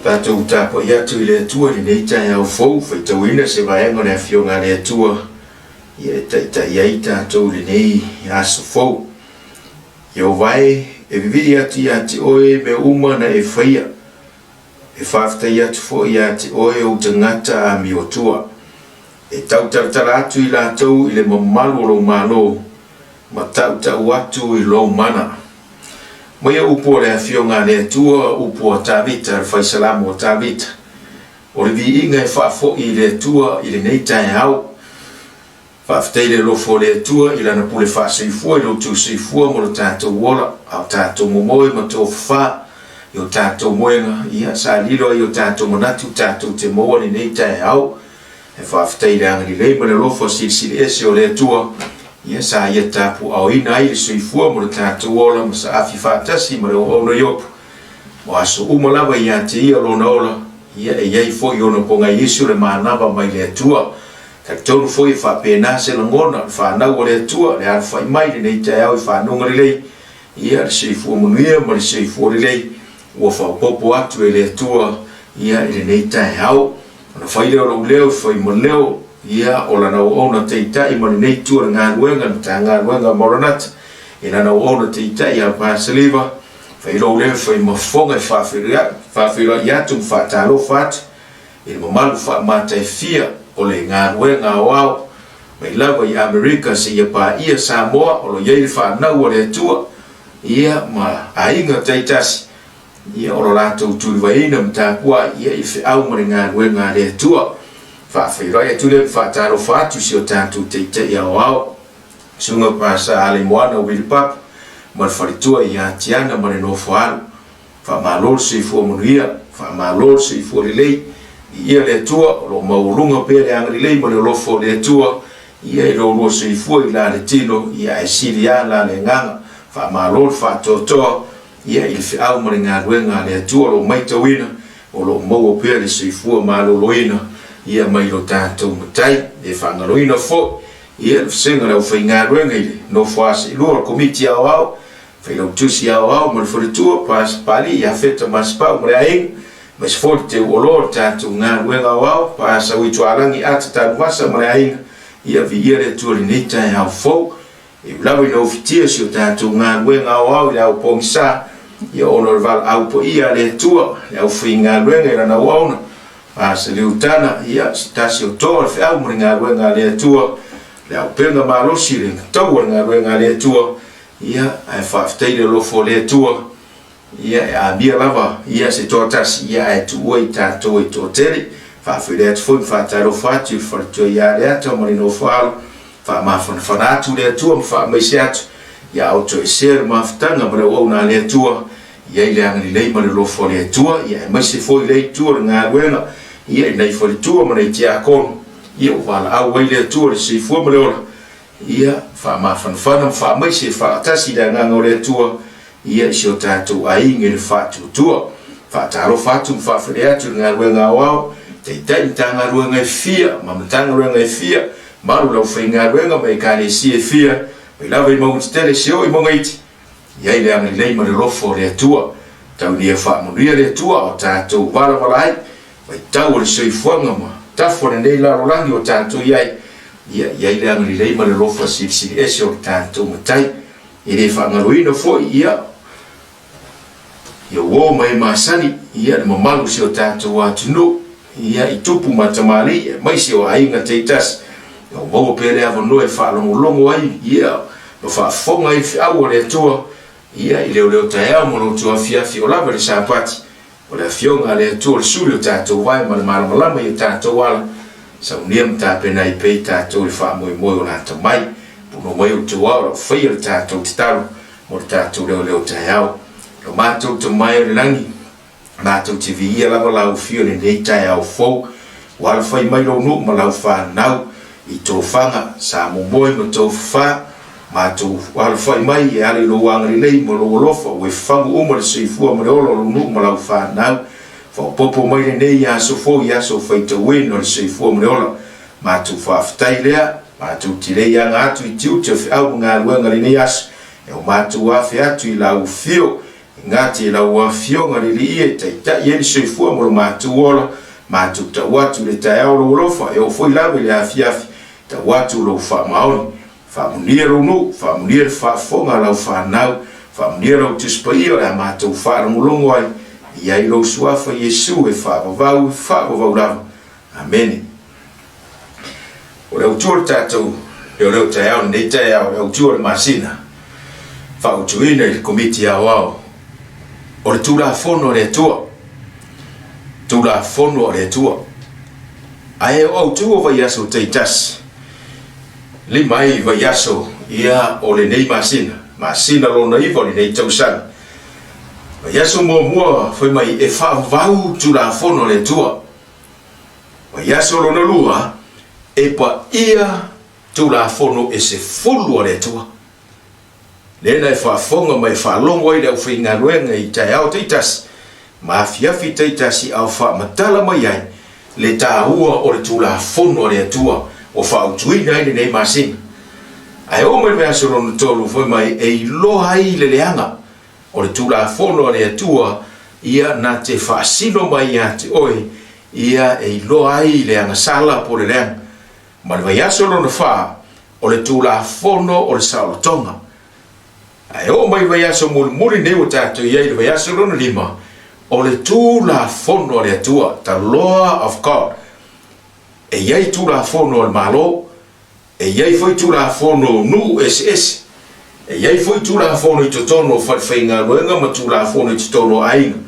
Tātou tāpo ia tu le tua ni nei tai au fou, whai tau ina se vaenga ne whionga le tua. Ia tai iai tātou le nei aso fou. Ia vai e vivi ati ati oe me uma na e whaia. E whaftai atu fo i ati oe o tangata a mi o tua. E tau taratara atu i lātou i le mamalu o lo malo. Ma tau tau atu i lo mana. Moia upo le whionga le tua upo a tāvita, whai salamu o tāvita. O le vi inga e whaafo i le tua i le nei tai au. Whaaftei le lofo le tua i lana pule whaaseifua i lo tu seifua mo le tātou wola, au tātou momoe ma tō wha, i o tātou moenga, ia sa lilo i o tātou manatu, tātou te moa ni nei tai au. E whaaftei le angani lei ma le lofo sili ese o le tua, ia sa ia tapu au ina ai le seifua mo le tātou wola, ma sa afi whaatasi ma le o ono iopu. Mo aso umalawa ia te ia lona ola, ia e iei fo i ono ponga Yesu le maanava mai le tua. Tonu foi fa pena se langona fa na ole tua le al fa mai nei te au fa no ngale ia se fu munia ma se fu le o fa popo atu le tua ia le nei te au na fa ile o leo fa mo leo ia o la na ona te tai ma nei tua nga wenga tanga wenga moronat ina na ona te tai ia pa saliva fa ile o leo fa mo fonga fa fira ia tu fa talo fat il mo mal fa mata fia o le ngā ruenga wau mai lawa i Amerika se ia pa ia Samoa o lo iei whanau o le tua ia ma a inga teitasi ia o lo lātou turi waina mtāpua ia i whiau ma le ngā ruenga le tua whawhirai atu le whātaro whātu si o tātou teita ia wau sunga pāsa ale moana o Wilipap ma le wharitua i atiana ma le nofo alu whamalol se i fua manuia whamalol se i fua lelei ia le tua lo maulunga pe le angri le mo le lofo le tua ia lo lo se fu i la le tilo ia e siria la le nganga fa malol fa toto ia il fi au mo le ngaruenga le tua lo mai tawina o lo mo pe le se fu malo loina ia mai lo tanto mutai e fa ngaloina fo ia senga le fa ngaruenga ile no fa se lo komiti au fa lo tusi au mo le tua pas pali ia feta mas pa mo le mas forte o lor tātou ngā ruenga wau, pāsa ui tuarangi ata tānu wasa mare ainga, ia vi iere tuari nei tai hau fau, e ulawa ina ufitia si o tātou ngā ruenga wau, le au pongisa, ia ono le val au po ia le tua, le au whi ngā ruenga ira na wauna, pāsa le utana, ia tasi o toa le whiau mare ngā ruenga le tua, le au penga malosi le tau ngā ruenga le tua, ia ai whafteire lofo le tua, ia a bia lava ia se totas ia e tu oi tato e toteli fa fide at fu fa taro fatu for to ia le ato marino fal fa ma fanatu le tu fa mai set ia auto ser ma ftanga bra o na le tu ia ile ang le ma lo fo le tu ia mai se fo le tu nga wena ia nei fo le tu ma nei tia kon ia wala au le tu se fo ma le ia fa ma fana fa mai se fa tasi da nga le tu ia si o tātou a inge le whātu tua. Whātaro whātu mwhawhireatu ngā ruenga wau, te tai tanga ruenga e fia, ma matanga ruenga e fia, maru lau whai ngā ruenga mai kāre si e fia, mai lawa i maungu tele se o i monga iti. Iai le anga lei ma le lofo le atua, tau nia whaamuria le atua o tātou wala ai, mai tau o le soifuanga ma, tafo le nei laro langi o tātou iai, iai le anga lei ma le lofo siri ese o tātou matai, i le whaangaroina fo ia wo mai masani ia le mamalu si o tātou atunu ia i tupu matamali mai si o ainga teitas o mau pere avono e whaalongolongo ai ia no whaafonga i whiau o le atua ia i leo taea mo no tua fiafi o lava le sapati o le fionga le atua le suri o tātou vai ma le malamalama i o tātou ala sa unia mtapena i pei tātou le whaamoe o nata mai puno mai o te wau o whaia le tātou te taro mo le tātou leo taeao o mātou te mai o le langi, mātou te vihia lava lau fio le nei tai au fau, wala whai mai lau nuk ma lau whanau i tō whanga, sa momoe ma tō wha, mātou wala whai mai e ale lo wangari lei ma lo olofa, ue whangu uma le seifua ma le olo nuk ma lau whanau, whaopopo mai le nei aso fau i aso whaita wen o le seifua ma le ola, mātou whawhtai lea, mātou te lei anga atu i tiu te whiau ngā luenga le nei aso, e o mātou wafe atu i lau fio, ngati la ua fionga li e ta ye soifua mo matuola matu ta watu le ta euro lofa e o foi la le afiafi ta watu lo fa maoni fa muniro no fa munir fa fonga la fa nau fa muniro tispaio la matu fa mulongo ai ia lo suafa Yesu e fa vau la amen o le utur tatou le ta euro ne ta euro utur masina fa utuina il komiti awao o le tula fono le tua tula fono le tua ai o tu va yaso teitas le mai va yaso ia o le nei masina lo nei vo le nei tausan va yaso mo foi mai e fa vau tula fono le tua va yaso lo na lua e pa ia tula fono e se fulu le tua Lena e whaafonga mai whaalongo i reo whinga ruenga i tai au teitas. Ma fiafi teitas i au whaamatala mai ai. Le tā ua o le tūla whono le atua o whaautuina i nei masina. Ai o mai mea sorono tolu foi mai e loha i le leanga. O le tūla whono le atua ia na te whaasino mai ate oi. Ia e loha i leanga sala po le leanga. Ma le vai asorono wha o le tūla whono o le saolotonga. Ai o mai vai aso muri nei o tātou iai le vai aso rono lima o le tūla whono le atua ta law of God e iai tūla whono le malo e iai foi tūla whono nu SS e iai foi tūla whono i totono whaiwhainga ruenga ma tūla whono i totono ainga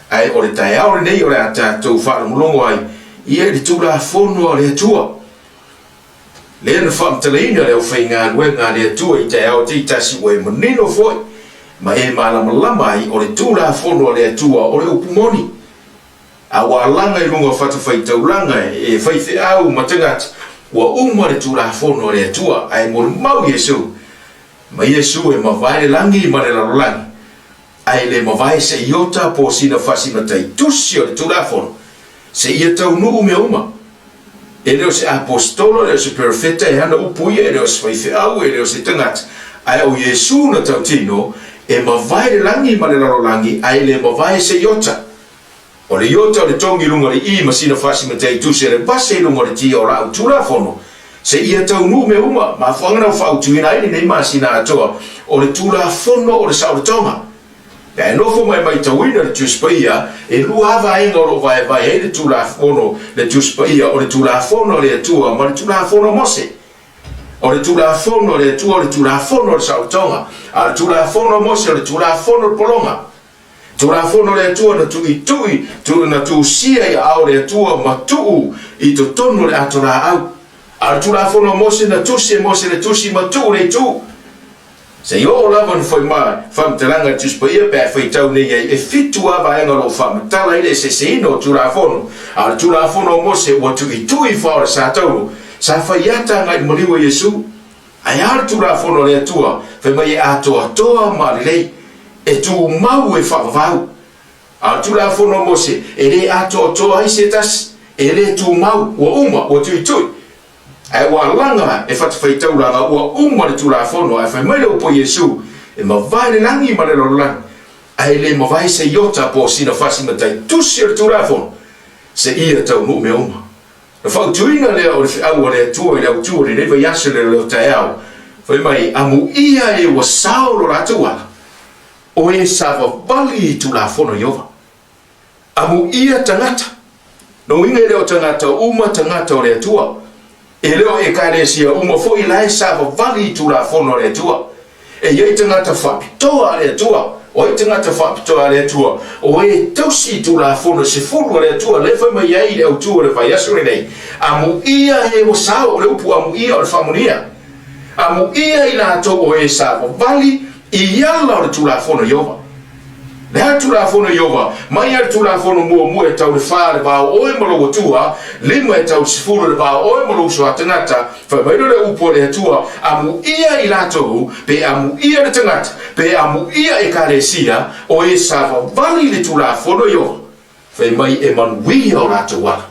ai o le tai aore nei o le a tātou wharamulongo ai iai le tūla whono le atua Lena whamtalaina leo whainga ruenga le atua i te ao te tasi ue manino foi ma e malama ai o le tūla whono le atua o le upumoni a wālanga i runga whatawhaitaulanga e whaithi au matangata ua uma le tūla whono le atua ai mo mau Yesu ma Yesu e mawai langi ma le larolangi ai le mawai se iota po sina whasina tai tusi o le tūla whono se ia tau nuu me uma e leo se apostolo, leo se perfeta e hana upuia, e leo se whaifeau, e leo se tangata. Ai au Yesu na tautino, e mawai le langi ma le larolangi, ai le mawai se iota. O le iota o le tongi lunga le i masina whasi matei tu se le base lunga le tia o la utula whono. Se ia tau nu me uma, ma whangana o whautuina ai nei masina atoa, o le tula whono o le sautonga. E nofo mai mai tauina le tuispaia, e luava inga o lo vai e le tula whono le tuispaia, o le tula whono le atua, ma le tula whono mose. O le tula whono le atua, o le tula whono le sautonga, a le tula whono mose, o le tula whono le polonga. Tula whono le atua na na tu sia i au le atua ma tuu i to tonu le atora au. A le tula whono mose na tusi mose le tusi ma tuu le tuu. Se yo lava foi mai, fam telanga tuspaia pe foi tau nei e fitu ava enga lo fam tala ile se ino tula fono al tula fono mo se what to i for sa tau sa faiata ngai moriwa Yesu ai al tula fono le tua fe mai ato toa malei e tu mau e fa vau al tula fono mo se e le ato toa i se tas e le tu mau o uma o tu ai wa langa e fat faitau langa wa umma le tula fono ai fa mai lo po Yesu e ma vai le langi ma le lolang ai le ma vai se yota po sina fasi matai tu se tula fono se ia tau no me umma le fa tuina le o le au le tu le tu le va yasle le tau fa mai amu ia e wa saulo la tua o e sava vali tula fono yova amu ia tangata no inga le o tangata uma tangata o le tua e leo e karesia uma foi lai sava vali tula fono le tua e ye tangata whapitoa le tua o e tangata whapitoa le tua o e tausi tula fono se fulu le tua le whai mai ai le au tua le whai asure nei amu ia e o sao le upu amu ia o le whamonia amu ia i la to o e sava vali i ala o le tula fono yova le tula fono yova mai al tula fono mua e tau le whare va o e malo tua lima e tau sifuru le va o e malo so atangata fa mai le upo le tua amu ia i lato pe amu ia le tangata pe amu ia e karesia o e sava vali le tula fono yova fa mai e manui o lato wa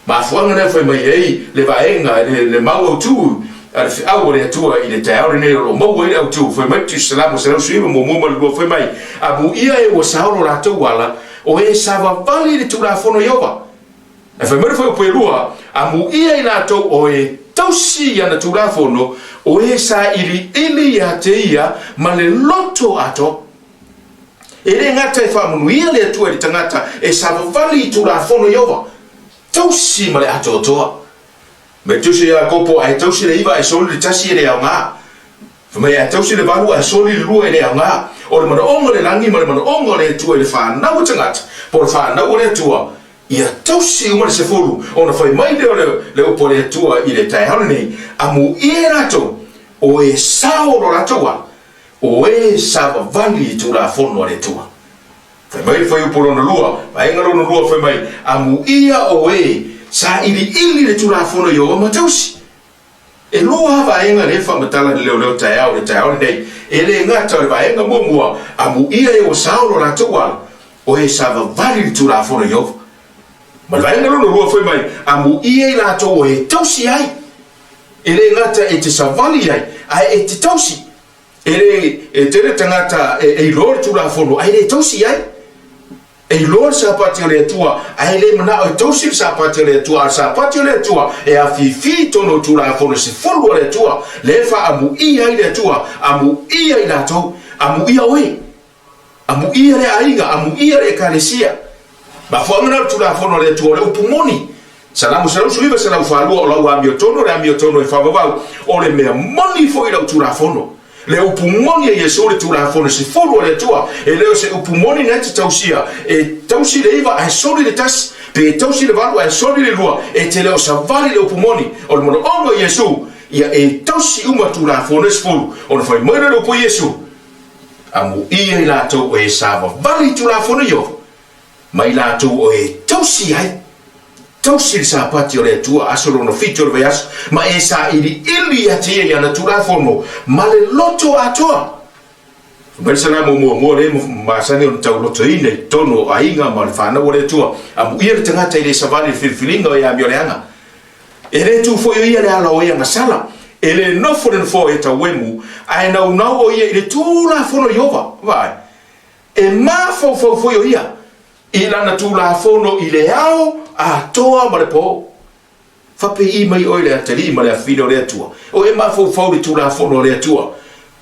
ma fuanga ne fa mai ei le vaenga le mau tu al fi au le tua ile tau ne lo mo e au tu foi mai tu salamu salamu sui mo mo lo foi mai amu ia e o saulo la tu wala o e sava vali le tu la fono yova e foi mai foi po lua amu ia ina to o e tausi ya na tu la fono o e sa ili ya te ia ma le loto ato ele ngata e fa mu ia le tu e tangata e sava vali tu la fono yova tausi ma le ato toa me tusi ya kopo ai tausi le iva e soli le tasi le anga me ya tausi le balu e soli le lua le anga o le mana ongo le langi ma le mana ongo le tua le fa na utangat por fa na le tua ia tausi uma le sefulu ona foi mai le opo le tua i le taihana nei amu ia rato o e sao lo ratoa o e sava vali tu la fono le tua foi mai foi o polo na lua vai ngalo na lua foi mai amu ia o e sa ili le tu la fono yo ma tausi e loa va enga le fa matala le taiao nei ele ngata va enga mo amu ia e o saulo la tua o e sava vali tu la fono yo ma va enga no foi mai amu ia la to e tausi ai ele ngata e te savali ai e te tausi ele e te tangata e lor tu la fono ai le tausi ai e lor sa pati le tua ai le mana o tausi sa pati le tua e a fifi tono tu la fono se folo le tua le fa amu ia le tua amu ia ina to amu ia we amu ia le ainga amu ia le kalesia ba fo ngana tu la fono le tua le upumoni salamu suiva salamu falu o la ambio tono e fa va o le me moni fo ila tu la fono le upumoni e yeso le tu la fono se folo le tua e le se upumoni na te tausia e tausi le iva ai soli le tas pe tausi le valu ai soli le lua e te leo sa vali le upumoni o le mono ongo yesu ia e tausi uma tu la fono se folo o le foi moina le po yesu amu ia la to e sa vali tu la fono yo mai la to o e tausi ai tausi sa pati o le tua asolo no fito le veas ma e sa ili ati ya na tura fono ma le loto atoa bel sana mo le ma sani o tau loto ine tono ainga ma le fana o le tua amu ia tanga tai le savali filfilinga ya mioleanga ele tu fo ia le ala o ia sala ele no fo e ta wemu ai na o ia ile tu la fono yova vai e ma fo ia ila na tu la fono ile ao a toa ma le po fa pe i mai o le atali ma le afino le tua o e ma fo le tu la fono le tua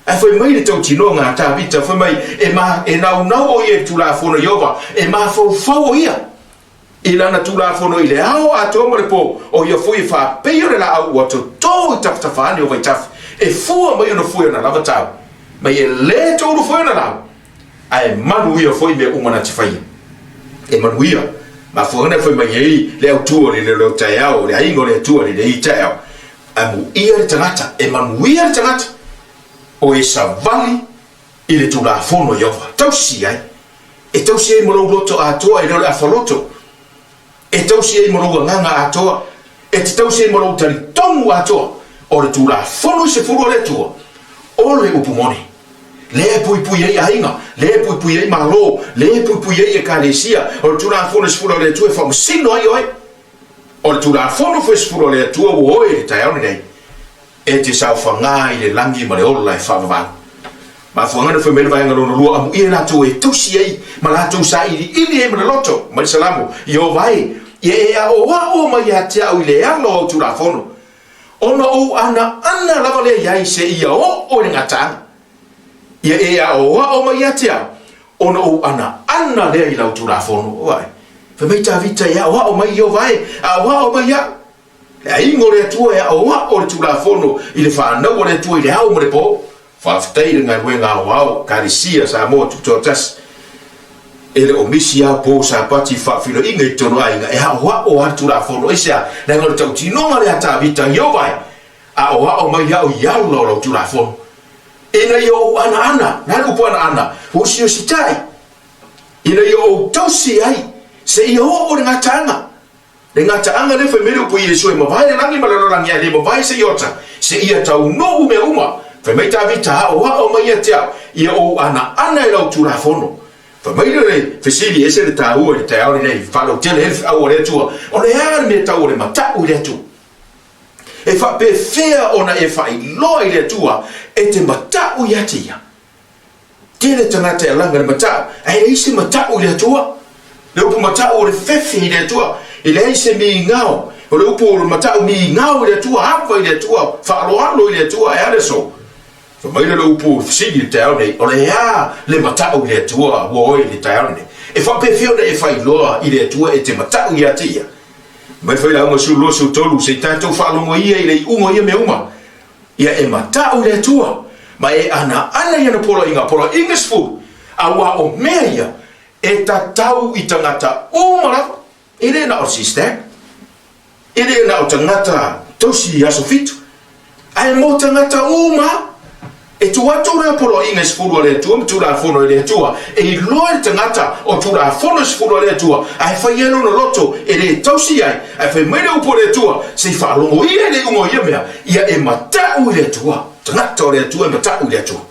ai foi mai le tau tino nga ta vita foi mai e ma e na o ye tu la fono yova e ma fo ia ila na tu la fono ile ao a toa ma le po o ia foi fa pe le la au to tafta fa o vai taf e fu mai no fu na lava tau mai e le to no fu na la ai manu ia foi me umana tifai e manuia ma fona foi mai le autua le taiao le aingo le tua le taiao amu ia tangata e manuia tangata o e savali ile tu la fono yova tausi ai e tausi ai mo loto atoa e le afoloto e tausi ai mo nganga atoa e tausi ai mo tali tomu atoa o le tu la fono se furo le tua o le upumoni le pui ai ainga le pui ai malo le pui ai kalesia o tu la fono sfuro le tue fam sino ai oi o tu la fono fo sfuro le tue o e taiao nei e te sa fanga i le langi ma le ola e fa ma fanga fo mel vai ngalo lu amu i na tu e tu si ai ma la tu sa i e ma loto ma salamu io vai e o ma ya te au le alo tu la fono ona o ana lava le ia se ia o le ngata ia o ma yatia ona o ana le ila tu la fono vai fa mai ta vita ia o ma io vai o ma ya ai ngore tu ia o tu la fono ile fa na o le tu ile au mo le po fa ftai nga wenga o karisia sa mo tu totas ele o misia po sa pati fa filo inga tono ai nga o tu la fono isia na ngore tu tino ma le ta vita io vai o ma ya o ya lo tu la fono ina yo ana na ku ana ho si sitai ina yo tausi ai se yo o ngata anga le family po yeso ma vai na ngi malalo langi ale ma vai se yota se ia tau no ume uma fa mai ta vita o ma ia tia ia o ana ila tu la fono fa mai le fesili ese le tau le tau le fa lo tele o le tu o le ar me tau le mata o le tu e fa pe fea ona e fa I loa I le tua e te matau ia tia tele tangata e langa le matau e isi matau le tua le upu matau o le fefe I le tua I le isi mi ngao o le upu o le matau mi ngao I le tua hapa I le tua fa alo I le tua e ale so fa mai le upu sigi le tau nei o le ea le matau I le tua wo le tau nei e fa pe fea ona e fa I loa I le tua e te matau ia tia mai fai la uma su lo su tolu se tanto fa lo ia I le ungo ia me uma ia e matau le tua ma e ana ia na polo inga sfu awa o mea ia e tatau I tangata umara ele na o sister ele na o tangata tosi aso fitu ai mo tangata uma e tu watu na polo inga sfu le tua tu la fono le tua e lo tangata o tu la fono sfu le tua ai fa yelo no loto ele tosi ai fa mele upo le tua se fa lo ia le ungo ia mea ia e matau le tua tangata le tua matau le tua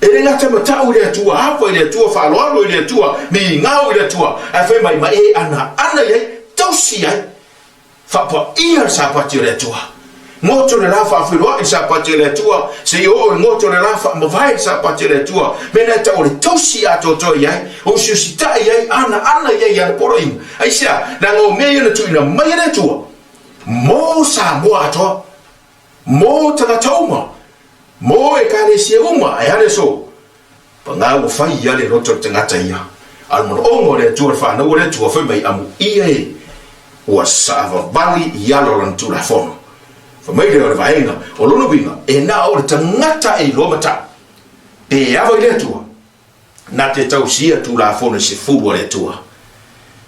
ele ngata matau le tua hapo le tua fa lo le tua mi ngau le tua ai fa mai e ana ye tosi ai fa pa ia sa pa le tua moto le lafa afirwa I sa pati le tua se o moto le lafa ma vai sa pati le tua mena ta o le tosi ato to yai o susita yai ana yai ya poro in ai sia na ngo me na tu ina mai le tua mo sa mo ato mo ta toma mo e ka le se uma ai ale so panga o fai ya le roto tangata ia al mo o le tua fa na o le tua fa mai amu ia o sa va bali ya lo lan tu la fono fa mai le ora vaenga o lono binga e na o tangata e lo mata e ava le tua na te tausia tu la fono se fu le tua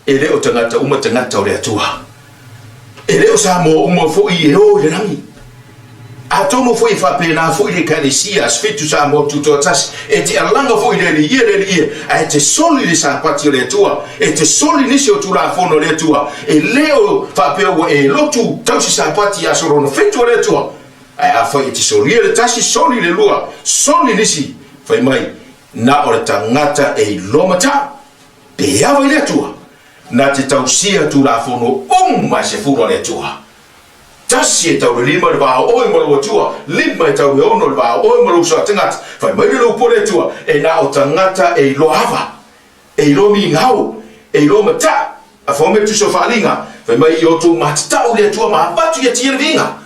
e le o tangata uma tangata o le tua e le o sa mo uma fo I o le rangi a tomo fo I fa pena fo I le kalesia sfitu sa mo tu to tas e te alanga fo I le ie a te soli le sa pati le tua e te soli nisi o tu la fono le tua e leo fa pe o e lotu tausi sa pati a sorono fitu le tua a fa I te soli le tasi soli le lua soli nisi fa mai na o tangata e lomata pe ava le tua na te tausia tu la fono ma se furo le tua tasi e tau lima le vao oi mo lo tua lima e tau ono le vao oi mo lo sa tangata fa mai le po le tua e na o tangata e lo ava e lo mi ngau e lo mata a fa me tu so falinga fa mai o tu mata le tua ma batu ye tia vinga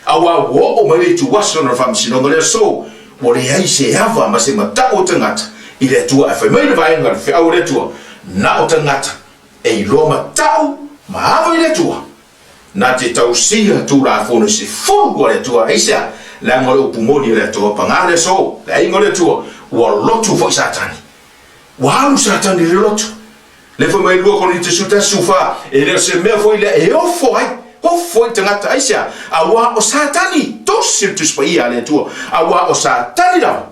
awa wo o mai tu waso na fa msino le so o le ai se ava ma se mata o tangata I le tua fa mai le vai ngal fa o le tua na o tangata e lo mata ma ava le tua na te tausia tu la fono se fu le tua isa la ngolo pumoni le tua pangale so la ngolo tua wa lotu fo satani wa alu satani le lotu le fo mai luo con te suta sufa e le se me fo ile e o fo tangata isa awa o satani to sirtus pa ia le tua awa o satani la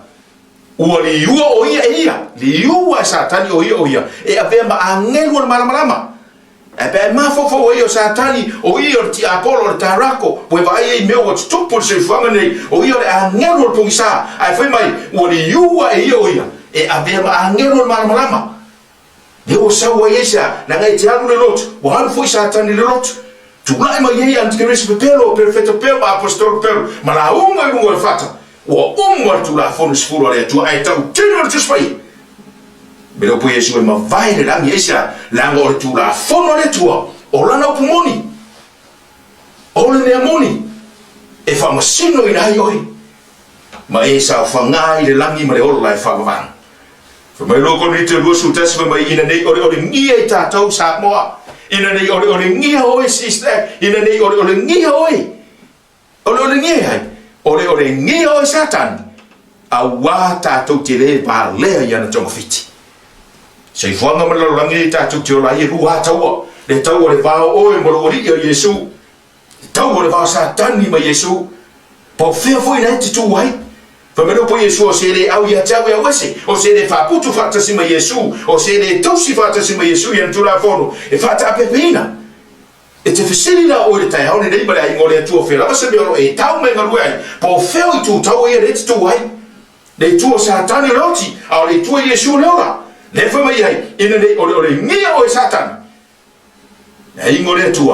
o li uo o ia li uo satani o ia e ave ma angelo malama e pe ma fo o satani o io ti apollo le tarako po vai e meu tupo se fanga nei o io le angelo pungisa ai foi mai o li uo ia e ave ma angelo malama Deo sa wa yesa na ngai tialu le lot wa hal foi satani le lot tu lai mai ye antikrist pelo perfetto pelo apostolo pelo ma la unga fata wa tu la fonu sfuro le tu ai tau tino tu spai belo po yesu ma vai le la yesa la ngor tu la fonu le tu o la no pumoni o le ne moni e fa masino ina yoi ma esa fa ngai le langi ma le o la fa va mai loko ni te lusu tas mai ina nei ore ngia I tātou sa moa ina nei ore ngia oi sister ina nei ore ngia oi ore ngia ai ore ngia oi satan a wa tātou te le pa lea ia na tonga fiti sei fuanga ma lo langi tātou te ola I rua taua le tau ore vao oi mo lo ori I Yesu tau ore vao satani ma Yesu po fea foi na te tu ai fa meno po Yesu o se le au ia tau ia wese o se le fa putu fata sima Yesu o se le tausi fata sima Yesu ia tu la fono e fata apepina e te fesili na o le tai haone nei mare ai ngole tu o fela ma se me e tau me ngaru ai po feo I tu tau ia le tu ai le tu o satani roti au le tu Yesu le ora le fa mai ai ina nei ore ngia o satani ai ngole tu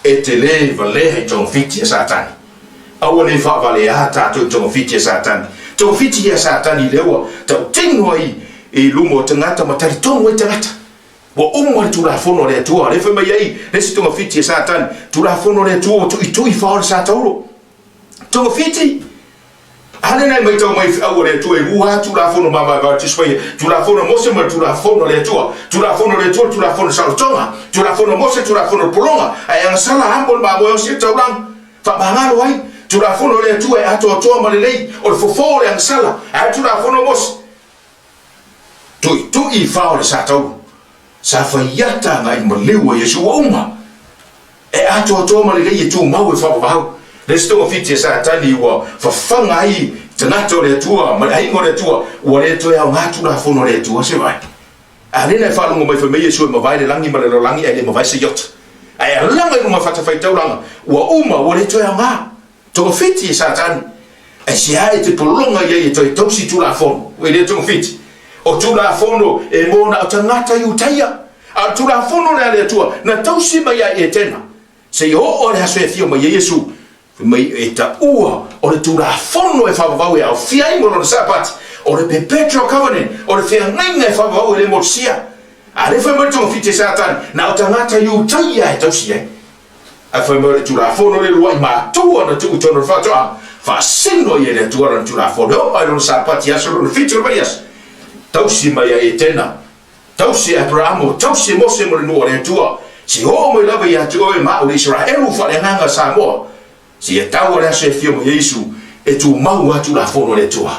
e te le vale ai ton fiti satani au le fa vale ata to tonga fiti Satan to fiti ya Satan I lewa tau tino ai e lumo tangata matari tonga i tangata wa umwa tula fono le tua le fema yai le si tonga fiti ya Satan tula fono le tua tu itu I fa Satan tonga fiti ale na mai tau mai au le tua I ua tula fono mama va tispai tula fono mose ma tula fono le tua tula fono saltonga tula fono mose tula fono polonga ayang sala ambol ma mo si taulang fa bangalo ai tula fono le tua e ato toa malelei o le fofo le sala a tula fono mos tu I fa o sa tau sa fa yata ngai mo lewa Yesu uma e ato toa malelei tu mau e fa ba le sto fiti sa tani wa fa fanga ai tanato le tua ma ai ngore tua o le tua ya ngatu la fono le tua se vai ale na fa lungo mai fa me Yesu ma vai le langi ma le langi e le ma vai se yot ai langa ma fa ta fa tau langa wa uma o le tua ya ngatu to fiti Satan e si ai te polonga ye to tosi tula fono we le to fiti o tula fono e mona o tangata utaya a tula fono le tua na tosi mai e tena se o le aso e fio mai Yesu mai e ta ua o le tula fono e favau e au fiai mo no sapat o le perpetual covenant o le fia ngai e favau le morsia a le fa mo to fiti Satan na o tangata utaya e tosi a fa mo le tula fono le luai ma tua na tu tono fa toa fa sino ye le tua na tula fono ai non sa patia solo fitro baias tausi mai e tena tausi Abraham tausi Mose mo no le tua si o mo lava ya tu o ma o Israel fa le nganga sa mo si e tau le se fio mo Yesu e tu mau atu la fono le tua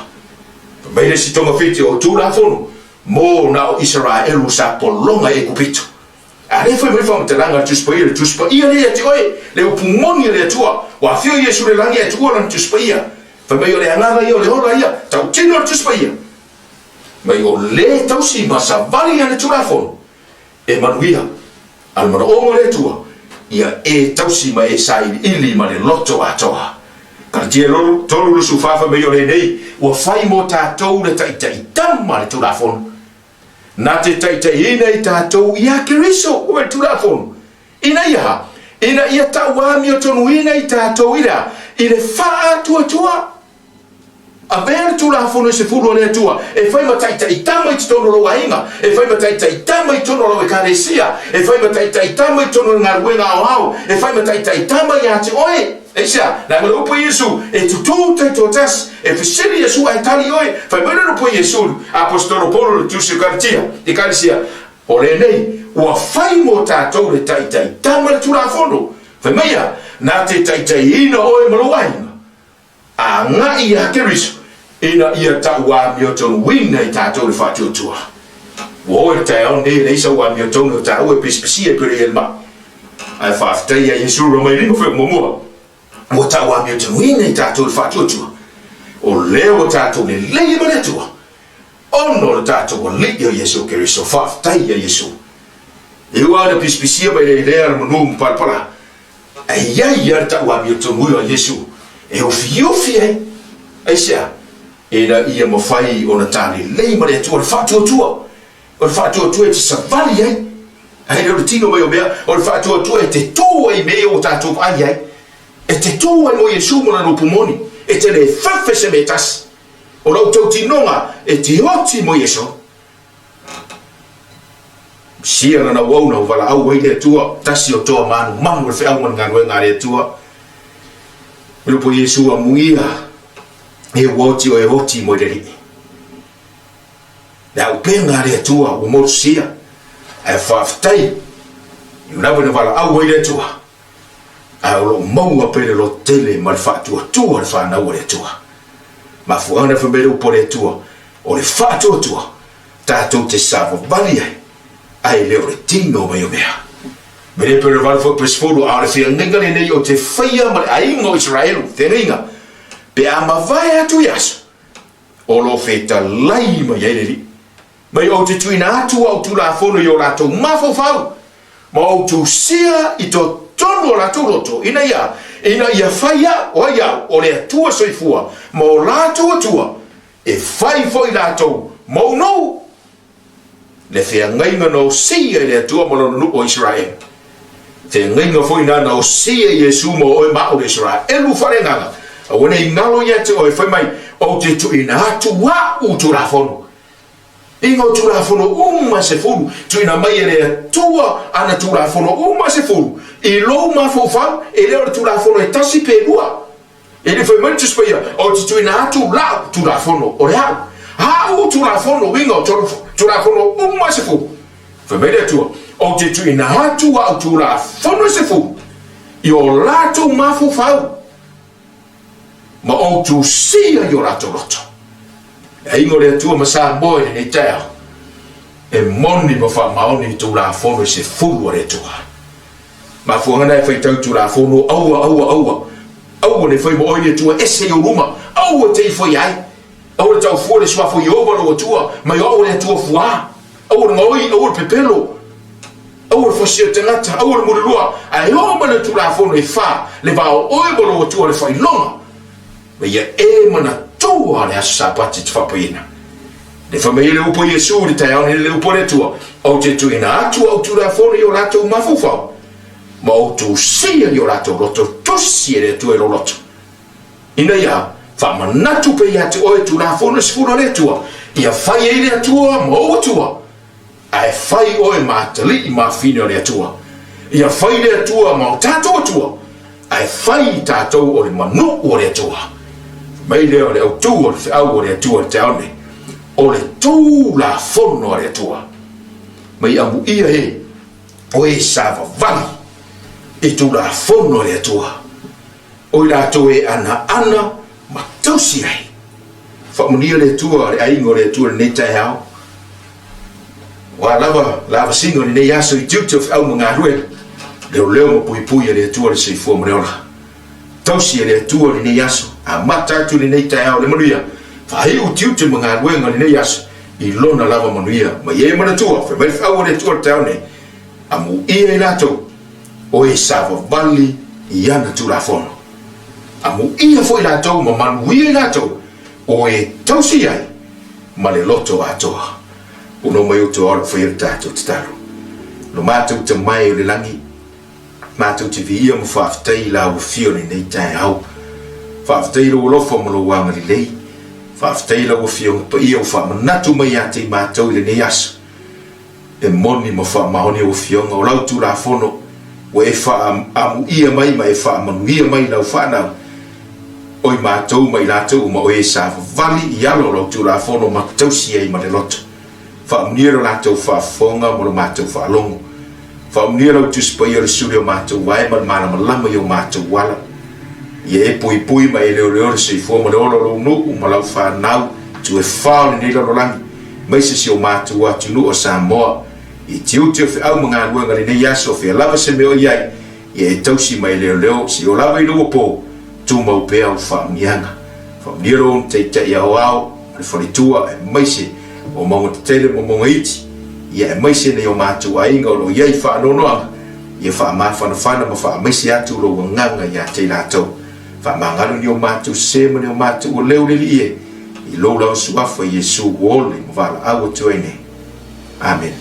mai le si tonga fiti o tula fono mo na o Israel sa polonga e kupito ale foi mai fam telanga tu spaia le ati oi le upumoni le tua wa fio Yesu le langi atu ona tu spaia fa mai le nganga io le ora ia tau tino tu spaia mai o le tau si masa vali le turafon e manuia al mano o le tua ia e tau si mai sai ili ma le loto atoa kan tie lo tolu su fa mai le nei wa fai mo ta tau le tai tamma le turafon na te ina I tātou ia keriso o e turafonu ina ia taua mi o tonu ina I tātou ira I le wha tua a vea le turafonu se furu o le tua e whai ma tai tama I tono lo ainga e whai ma tai tama I tono lo e karesia e whai ma tai tama I tono ngā ruenga o hau e whai ma tai tama I ate oe Eisa, na ngalo po Yesu e tutu te totas e fisiri Yesu ai tali oi fai mena po Yesu apostolo Paulo tu se kartia e karisia o le nei o fai mo tatou le tai tama tu la fono fai meia na te tai ina oi maloaina a nga ia keriso ina ia taua mi o tonu wina I tatou le fatio tua o e tai on nei leisa wa mi o tonu tau e pispisi e pere elma ai faftai a Yesu romai ringo fe momua o taua mi o tonu wina I tatou le fatio tua o leo tatou le lei ma le tua ono le tatou o lei o Yesu keriso faftai a Yesu e ua le pispisi mai le lea le manu mpalpala ai ia taua mi o tonu o Yesu e o fiofi ai sia e na ia mo fai o na tani lei ma le tua le fatio tua o le fatio tua te savali ai le tino mai o mea o le fatio tua e te tua I me o tatou ai e te tua mo Yesu mo na no pumoni e te le fafe se metas o lau tau tinonga e te oti mo Yesu sia na wau na wala au wei le tua tasi o toa manu le feau man nganu ngā le tua Milo po Yesu a muia e woti o e hoti mo le ri na upenga le tua o mo sia e faftai you never wala au wei le tua a lo mau a pele lo tele mal fatu tua le fa na o le tua ma fu ana fa bele po le tua o le fatu tua tatou te savo valia ai le retino mai o mea Mene pere vale fo presfolo a le fia ngenga le nei o te whaia ma le aingo Israelu te ringa pe a ma vai atu yaso o lo feta lai ma yeleri mai o te tuina atu au tu la fono i o lato mafo fau ma o tu sia I to tono lato roto ina ia whaia o ia o le atua soifua ma o lato atua e whai fo I lato ma o no le fia ngainga no sia I le atua ma no o Israel te ngainga foi na o sia Yesu mo o ma o Israel elu fare nganga o nei ngalo ia te o fai mai o te tu ina atu wa u tu la fono ingo tu la fono uma se fulu tu ina mai ele tua ana tu la fono uma se fulu i lo ma fo fa ele o tu la fono e tasi pe lua ele fai mai tu speia o tu ina atu la tu la fono o real ha u tu la fono ingo tu la fono uma se fulu fai mai le tua o te tu ina atu wa tu la fono se fulu io lato ma fo fa ma o tu sia io lato loto e ingo le tua ma sa boy nei teo e moni ma fa maoni tu la fono se fulu le tua ma fu ngana fai tu la fono au ne fai mo ile tua ese yo ruma au te foi ai au te fu le swa fu yo lo tua ma yo le tua fuá au ngoi au pepelo au fo sia tengata au mo lua ai yo ma le tu la fono e fa le va o lo tua le fai longa ma ia e mana tua le sapati fa pina le famiglie le upo Yesu le tai le upo le tua o te tu ina atu au tu la fono yo la tu mafufa ma o tu sia yo la tu loto tu sia le tu e lo loto ina ia fa manatu pe ia tu o tu la fono sfuro le tua ia fai ele tua mo tua ai fai o e matali ma fino le tua ia fai le tua ma tato tua ai fai tato o le manu o le tua mai leo le au tu o le au o le tua te aone o le tu la fono le tua mai amu ia he o e sava vali e tu la fono le tua o la tu e ana ma tausi ai fa munia le tua le aingo le tua ne tai hao wa lava singo ne yaso i tutu au mga ruel leo mo pui le tua le sei fo mreola tausi le tua ne yaso a mata tu le tai hao le manuia fa hi u tutu mga ruenga ne yaso i lona lava manuia ma ye mana tua fa mai au le tua taune amu ia lato o e sava vali iana tu la fono amu ia foi lato ma manuia lato o e tausi ai ma le loto atoa uno mai o to ora foi tato talo no mato te mai o le langi mato te via mo fa tei la o fio nei tai au fa tei lo lo fo mo lo wa ngali lei fa tei lo fio to ia o fa natu mai ate mato le nei as e moni mo fa maoni o fio o lau tu la fono o e fa amu ia mai mai fa manu ia mai la fa na oi mato mai lato mo e sa vali ia lo tu la fono ma tausi ai ma le loto fa mniro lato fa fonga mo mato fa longo fa mniro tu spoio le studio mato vai ma lama yo mato wala ye pui ma ele o se fo mo lo no ma la fa nau tu e fa ni lo lang mai se si o mato wa tu no sa mo i tiu fe au mga luanga ni yaso fe lava se me o yai ye tausi mai leo si o lava i lo po tu mau pe au fa mianga fa mniro te ya wao le fa tua mai se o mo tele mo iti ia mai se ne o matu ai ngolo ia fa no ia fa ma fa ma fa mai se atu lo nganga ia te lato fa mangalo ni o matu se mo ni o matu o leu le ie i lo la suafa Yesu wole mo vala au tu ene amen.